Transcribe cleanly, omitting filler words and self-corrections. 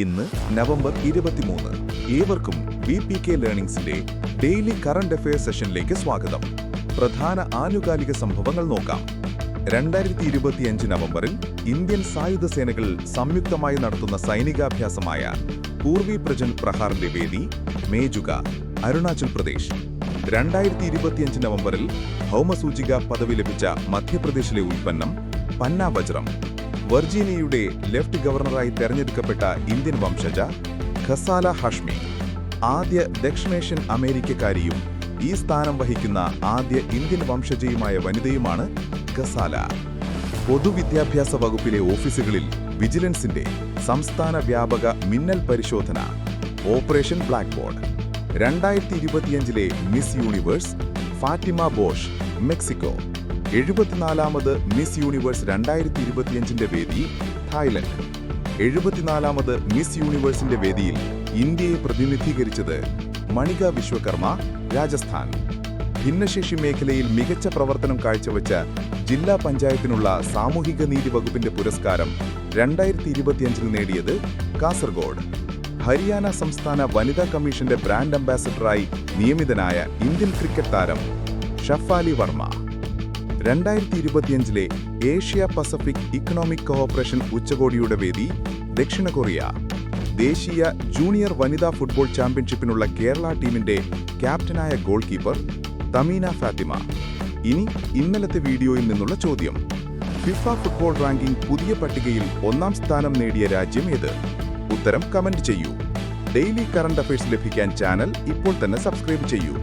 ഇന്ന് നവംബർ 23. ഏവർക്കും VPK ലേണിംഗ്സിന്റെ daily current affairs സെഷനിലേക്ക് സ്വാഗതം. പ്രധാന ആനുകാലിക സംഭവങ്ങൾ നോക്കാം. 2025 നവംബറിൽ ഇന്ത്യൻ സായുധ സേനകൾ സംയുക്തമായി നടത്തുന്ന സൈനികാഭ്യാസമായ പൂർവി പ്രജൻ പ്രഹാറിന്റെ വേദി മേജുക, അരുണാചൽ പ്രദേശ്. 2025 നവംബറിൽ ഭൗമസൂചിക പദവി ലഭിച്ച മധ്യപ്രദേശിലെ ഉൽപ്പന്നം പന്ന വജ്രം. വെർജീനിയയുടെ ലെഫ്റ്റ് ഗവർണറായി തെരഞ്ഞെടുക്കപ്പെട്ട ഇന്ത്യൻ വംശജ ഖസാല ഹാഷ്മി. ആദ്യ ദക്ഷിണേഷ്യൻ അമേരിക്കക്കാരിയും ഈ സ്ഥാനം വഹിക്കുന്ന ആദ്യ ഇന്ത്യൻ വംശജയുമായ വനിതയുമാണ് ഖസാല. പൊതുവിദ്യാഭ്യാസ വകുപ്പിലെ ഓഫീസുകളിൽ വിജിലൻസിന്റെ സംസ്ഥാന വ്യാപക മിന്നൽ പരിശോധന. Operation black board. 2025 Miss Universe Fatima Bosch, Mexico. 74ാമത് മിസ് യൂണിവേഴ്സ് 2025 വേദി തായ്ലൻഡ്. 74ാമത് മിസ് യൂണിവേഴ്സിന്റെ വേദിയിൽ ഇന്ത്യയെ പ്രതിനിധീകരിച്ചത് മണിക വിശ്വകർമ്മ, രാജസ്ഥാൻ. ഭിന്നശേഷി മേഖലയിൽ മികച്ച പ്രവർത്തനം കാഴ്ചവെച്ച ജില്ലാ പഞ്ചായത്തിനുള്ള സാമൂഹിക നീതി വകുപ്പിന്റെ പുരസ്കാരം 2025 നേടിയത് കാസർഗോഡ്. ഹരിയാന സംസ്ഥാന വനിതാ കമ്മീഷന്റെ ബ്രാൻഡ് അംബാസഡറായി നിയമിതനായ ഇന്ത്യൻ ക്രിക്കറ്റ് താരം Shafali Varma. 2025 Asia Pacific economic cooperation ഉച്ചകോടിയുടെ വേദി ദക്ഷിണ കൊറിയ. ദേശീയ ജൂനിയർ വനിതാ ഫുട്ബോൾ ചാമ്പ്യൻഷിപ്പിനുള്ള കേരള ടീമിന്റെ ക്യാപ്റ്റനായ ഗോൾ കീപ്പർ തമീന ഫാത്തിമ. ഇനി ഇന്നലത്തെ വീഡിയോയിൽ നിന്നുള്ള ചോദ്യം. ഫിഫ ഫുട്ബോൾ റാങ്കിംഗ് പുതിയ പട്ടികയിൽ 1ാം സ്ഥാനം നേടിയ രാജ്യം ഏത്? ഉത്തരം കമന്റ് ചെയ്യൂ. ഡെയിലി കറന്റ് അഫയേഴ്സ് ലഭിക്കാൻ ചാനൽ ഇപ്പോൾ തന്നെ സബ്സ്ക്രൈബ് ചെയ്യൂ.